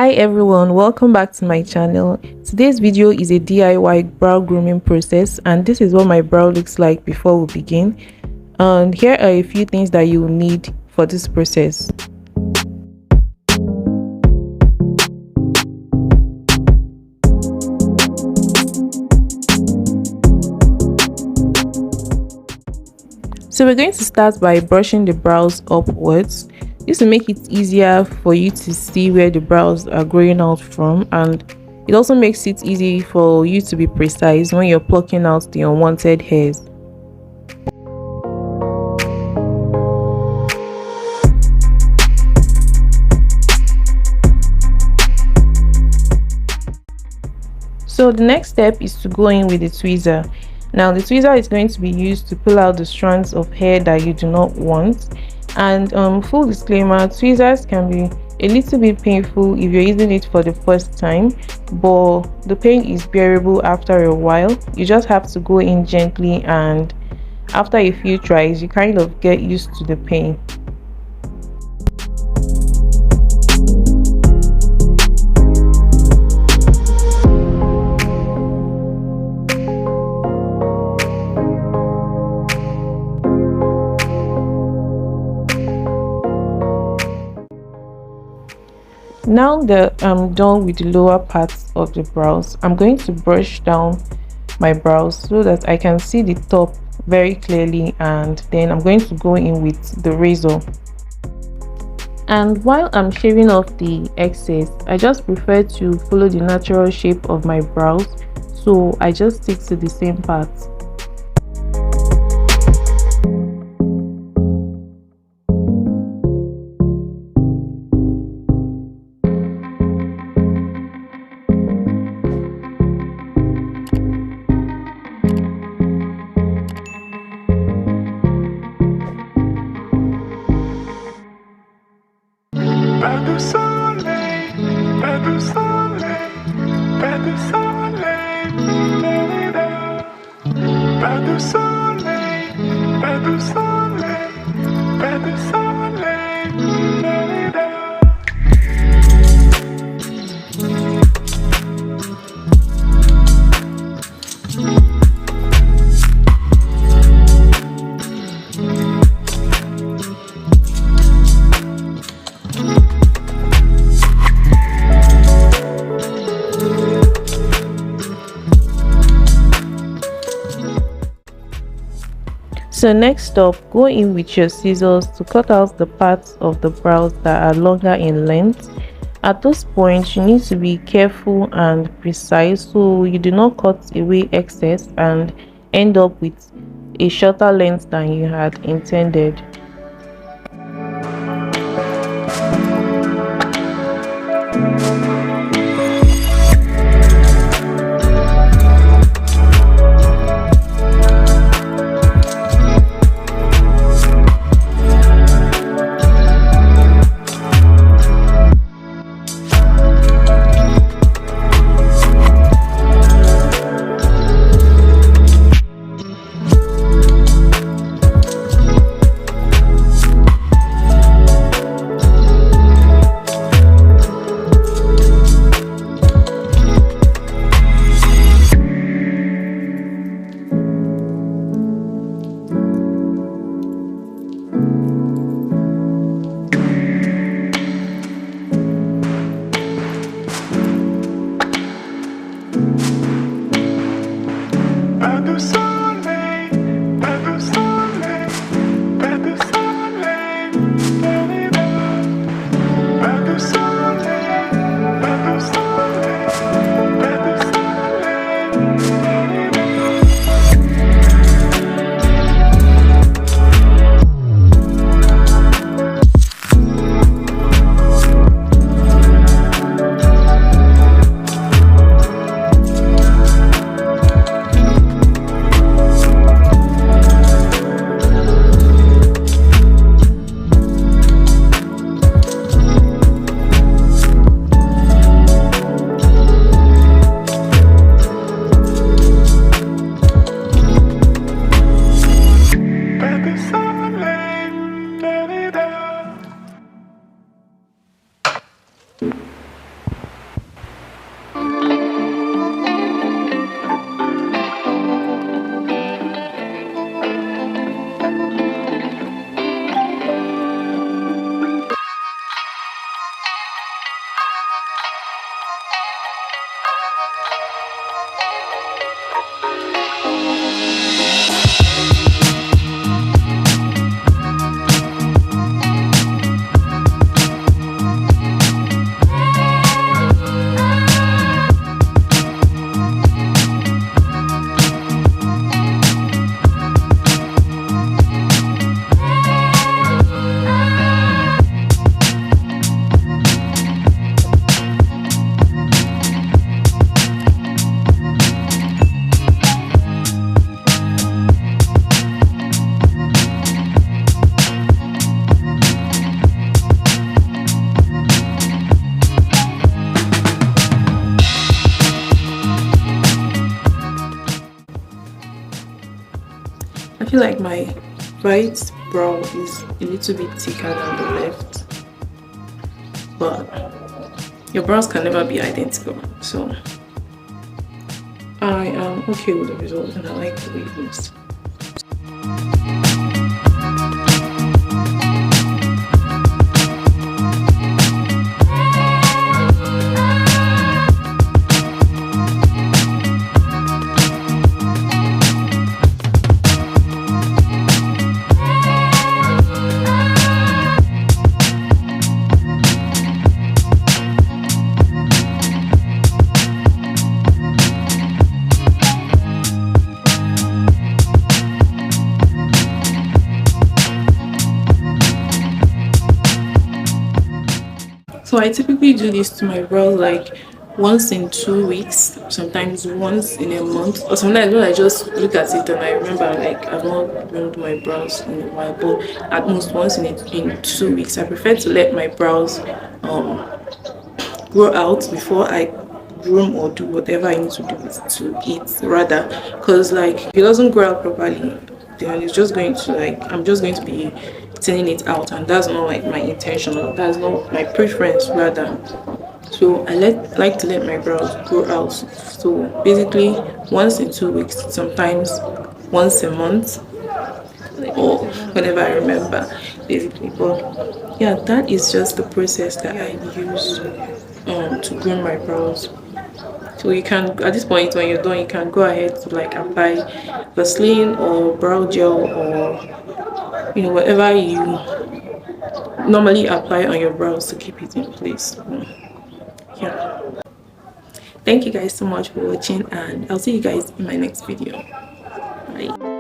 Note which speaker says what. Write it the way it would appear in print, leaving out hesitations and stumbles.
Speaker 1: Hi everyone, welcome back to my channel. Today's video is a DIY brow grooming process, and this is what my brow looks like before we begin. And here are a few things that you will need for this process. So we're going to start by brushing the brows upwards. This will make it easier for you to see where the brows are growing out from, and it also makes it easy for you to be precise when you're plucking out the unwanted hairs. So the next step is to go in with the tweezer. Now the tweezer is going to be used to pull out the strands of hair that you do not want. And full disclaimer, tweezers can be a little bit painful if you're using it for the first time, but the pain is bearable after a while. You just have to go in gently, and after a few tries you kind of get used to the pain. Now that I'm done with the lower parts of the brows, I'm going to brush down my brows so that I can see the top very clearly, and then I'm going to go in with the razor. And while I'm shaving off the excess, I just prefer to follow the natural shape of my brows, so I just stick to the same parts. So next up, go in with your scissors to cut out the parts of the brows that are longer in length. At this point, you need to be careful and precise so you do not cut away excess and end up with a shorter length than you had intended. I feel like my right brow is a little bit thicker than the left, but your brows can never be identical. So I am okay with the result and I like the way it looks. So I typically do this to my brows like once in 2 weeks, sometimes once in a month, or sometimes when I just look at it and I remember like I've not groomed my brows in a while, but at most once in 2 weeks. I prefer to let my brows grow out before I groom or do whatever I need to do to it rather, because like if it doesn't grow out properly, then it's just going to like I'm just going to be thinning it out, and that's not like my intention, or that's not my preference rather. So I like to let my brows grow out, so basically once in 2 weeks, sometimes once a month, or whenever I remember basically. But yeah, that is just the process that I use to groom my brows. So you can, at this point when you're done, you can go ahead to like apply Vaseline or brow gel, or whatever you normally apply on your brows to keep it in place. Yeah, thank you guys so much for watching, and I'll see you guys in my next video. Bye.